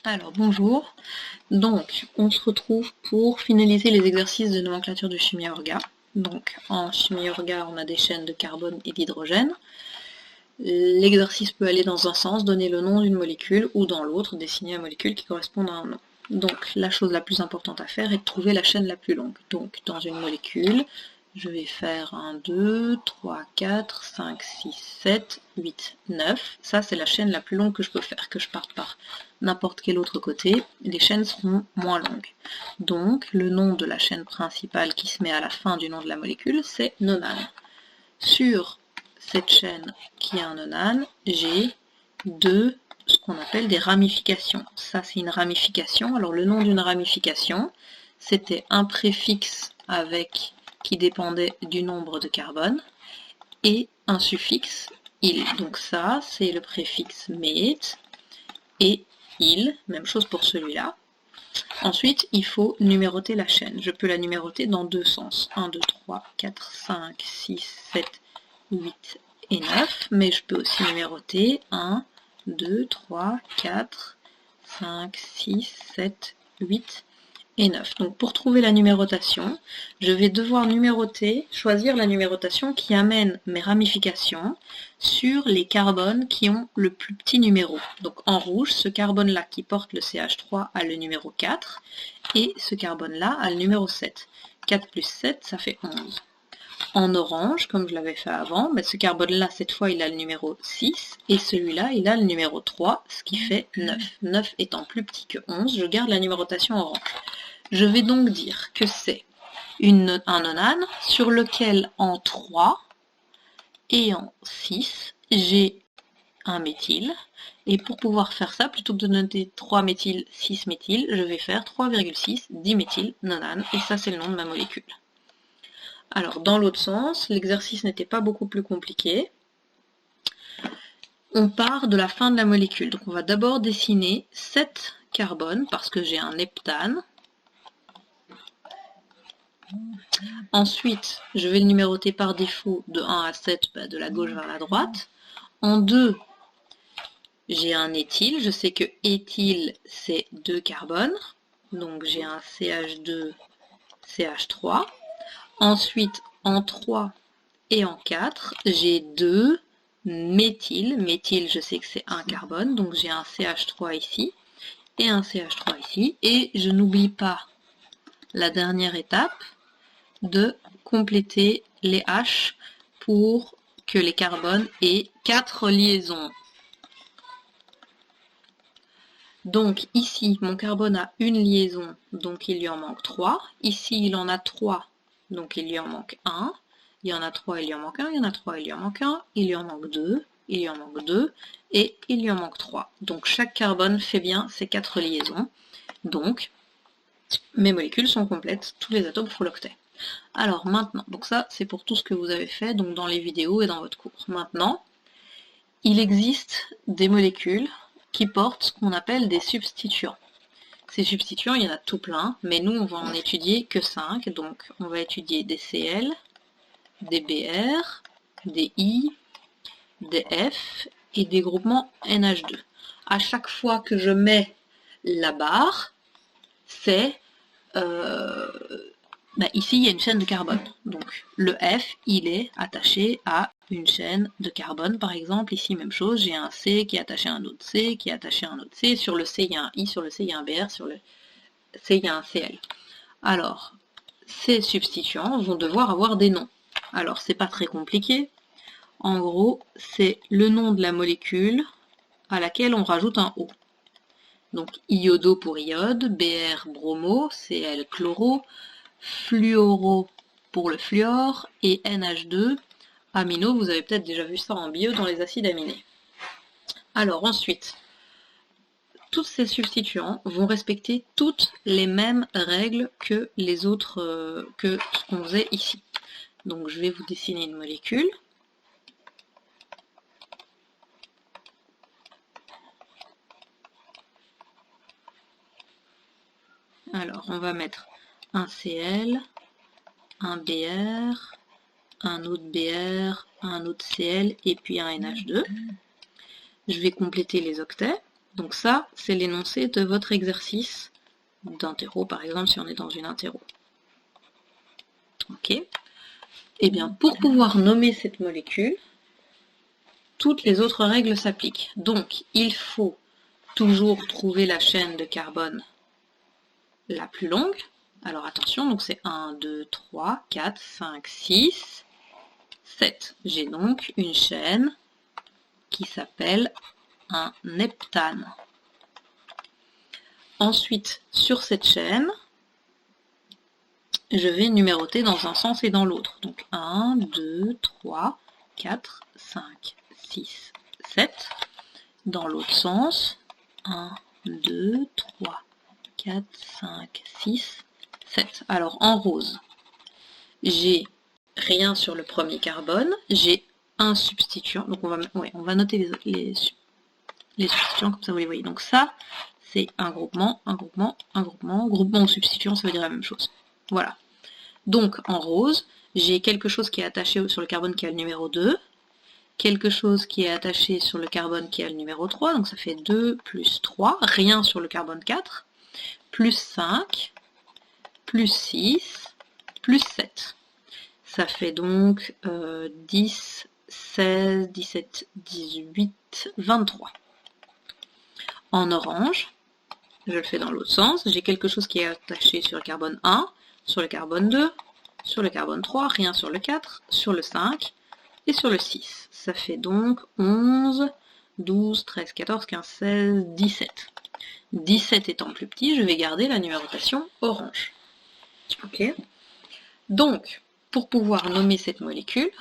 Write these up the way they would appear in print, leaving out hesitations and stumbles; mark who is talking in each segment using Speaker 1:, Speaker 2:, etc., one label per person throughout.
Speaker 1: Alors bonjour, donc on se retrouve pour finaliser les exercices de nomenclature de chimie orga. Donc en chimie orga on a des chaînes de carbone et d'hydrogène. L'exercice peut aller dans un sens, donner le nom d'une molécule, ou dans l'autre, dessiner une molécule qui correspond à un nom. Donc la chose la plus importante à faire est de trouver la chaîne la plus longue. Donc dans une molécule, je vais faire 1, 2, 3, 4, 5, 6, 7, 8, 9. Ça, c'est la chaîne la plus longue que je peux faire, que je parte par n'importe quel autre côté. Les chaînes seront moins longues. Donc, le nom de la chaîne principale qui se met à la fin du nom de la molécule, c'est nonane. Sur cette chaîne qui a un nonane, j'ai ce qu'on appelle des ramifications. Ça, c'est une ramification. Alors, le nom d'une ramification, c'était un préfixe qui dépendait du nombre de carbone, et un suffixe, il. Donc ça, c'est le préfixe met, et il, même chose pour celui-là. Ensuite, il faut numéroter la chaîne. Je peux la numéroter dans deux sens. 1, 2, 3, 4, 5, 6, 7, 8 et 9. Mais je peux aussi numéroter 1, 2, 3, 4, 5, 6, 7, 8 et 9. Donc pour trouver la numérotation, je vais devoir choisir la numérotation qui amène mes ramifications sur les carbones qui ont le plus petit numéro. Donc en rouge, ce carbone-là qui porte le CH3 a le numéro 4, et ce carbone-là a le numéro 7. 4 plus 7, ça fait 11. En orange, comme je l'avais fait avant, ce carbone-là, cette fois, il a le numéro 6, et celui-là, il a le numéro 3, ce qui fait 9. 9 étant plus petit que 11, je garde la numérotation orange. Je vais donc dire que c'est un nonane sur lequel en 3 et en 6, j'ai un méthyle. Et pour pouvoir faire ça, plutôt que de noter 3 méthyle, 6 méthyle, je vais faire 3,6 diméthyle nonane. Et ça, c'est le nom de ma molécule. Alors, dans l'autre sens, l'exercice n'était pas beaucoup plus compliqué. On part de la fin de la molécule. Donc, on va d'abord dessiner 7 carbones, parce que j'ai un heptane. Ensuite, je vais le numéroter par défaut de 1 à 7, de la gauche vers la droite. En 2, j'ai un éthyle. Je sais que éthyle, c'est 2 carbones. Donc j'ai un CH2, CH3. Ensuite, en 3 et en 4, j'ai 2 méthyl. Méthyle, je sais que c'est 1 carbone. Donc j'ai un CH3 ici et un CH3 ici. Et je n'oublie pas la dernière étape, de compléter les H pour que les carbones aient 4 liaisons. Donc ici, mon carbone a une liaison, donc il lui en manque 3. Ici, il en a 3, donc il lui en manque 1. Il y en a 3, il lui en manque 1. Il y en a 3, il lui en manque 1. Il lui en manque 2. Il lui en manque 2. Et il lui en manque 3. Donc chaque carbone fait bien ces 4 liaisons. Donc, mes molécules sont complètes. Tous les atomes font l'octet. Alors maintenant, donc ça c'est pour tout ce que vous avez fait donc dans les vidéos et dans votre cours. Maintenant, il existe des molécules qui portent ce qu'on appelle des substituants. Ces substituants, il y en a tout plein, mais nous on va en étudier que 5. Donc on va étudier des Cl, des Br, des I, des F et des groupements NH2. À chaque fois que je mets la barre, c'est ici, il y a une chaîne de carbone. Donc, le F, il est attaché à une chaîne de carbone. Par exemple, ici, même chose, j'ai un C qui est attaché à un autre C, qui est attaché à un autre C. Sur le C, il y a un I, sur le C, il y a un BR, sur le C, il y a un Cl. Alors, ces substituants vont devoir avoir des noms. Alors, c'est pas très compliqué. En gros, c'est le nom de la molécule à laquelle on rajoute un O. Donc, iodo pour iode, Br bromo, Cl chloro, fluoro pour le fluor et NH2 amino. Vous avez peut-être déjà vu ça en bio dans les acides aminés. Alors ensuite, tous ces substituants vont respecter toutes les mêmes règles que les autres, que ce qu'on faisait ici. Donc je vais vous dessiner une molécule. Alors on va mettre un Cl, un Br, un autre Br, un autre Cl et puis un NH2. Je vais compléter les octets. Donc ça, c'est l'énoncé de votre exercice d'interro, par exemple, si on est dans une interro. Ok. Eh bien, pour pouvoir nommer cette molécule, toutes les autres règles s'appliquent. Donc, il faut toujours trouver la chaîne de carbone la plus longue. Alors attention, donc c'est 1, 2, 3, 4, 5, 6, 7. J'ai donc une chaîne qui s'appelle un heptane. Ensuite, sur cette chaîne, je vais numéroter dans un sens et dans l'autre. Donc 1, 2, 3, 4, 5, 6, 7. Dans l'autre sens, 1, 2, 3, 4, 5, 6, 7. Alors en rose, j'ai rien sur le premier carbone, j'ai un substituant. Donc on va noter les substituants, comme ça vous les voyez. Donc ça, c'est un groupement, un groupement, un groupement. Groupement ou substituant, ça veut dire la même chose. Voilà. Donc en rose, j'ai quelque chose qui est attaché sur le carbone qui a le numéro 2, quelque chose qui est attaché sur le carbone qui a le numéro 3, donc ça fait 2 plus 3, rien sur le carbone 4, plus 5, plus 6, plus 7. Ça fait donc 10, 16, 17, 18, 23. En orange, je le fais dans l'autre sens, j'ai quelque chose qui est attaché sur le carbone 1, sur le carbone 2, sur le carbone 3, rien sur le 4, sur le 5 et sur le 6. Ça fait donc 11, 12, 13, 14, 15, 16, 17. 17 étant plus petit, je vais garder la numérotation orange. Ok. Donc, pour pouvoir nommer cette molécule,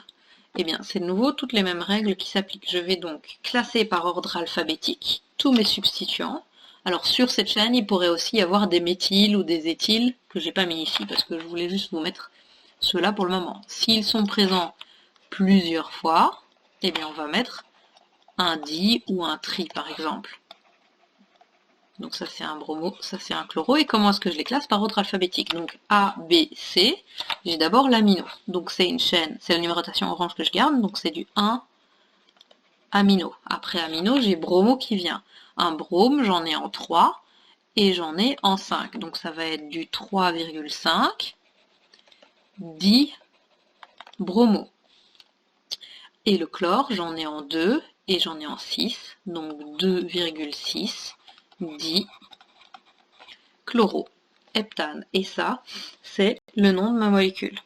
Speaker 1: eh bien, c'est de nouveau toutes les mêmes règles qui s'appliquent. Je vais donc classer par ordre alphabétique tous mes substituants. Alors, sur cette chaîne, il pourrait aussi y avoir des méthyles ou des éthyles que j'ai pas mis ici parce que je voulais juste vous mettre ceux-là pour le moment. S'ils sont présents plusieurs fois, eh bien, on va mettre un di ou un tri, par exemple. Donc ça c'est un bromo, ça c'est un chloro. Et comment est-ce que je les classe? Par ordre alphabétique. Donc A, B, C, j'ai d'abord l'amino. Donc c'est une chaîne, c'est la numérotation orange que je garde, donc c'est du 1 amino. Après amino, j'ai bromo qui vient. Un brome, j'en ai en 3 et j'en ai en 5. Donc ça va être du 3,5 di bromo. Et le chlore, j'en ai en 2 et j'en ai en 6, donc 2,6 di chloro, heptane. Et ça, c'est le nom de ma molécule.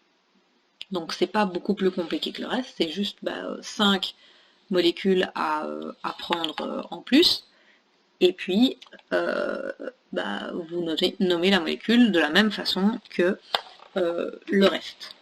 Speaker 1: Donc c'est pas beaucoup plus compliqué que le reste, c'est juste 5 molécules à prendre en plus. Et puis, vous nommez la molécule de la même façon que le reste.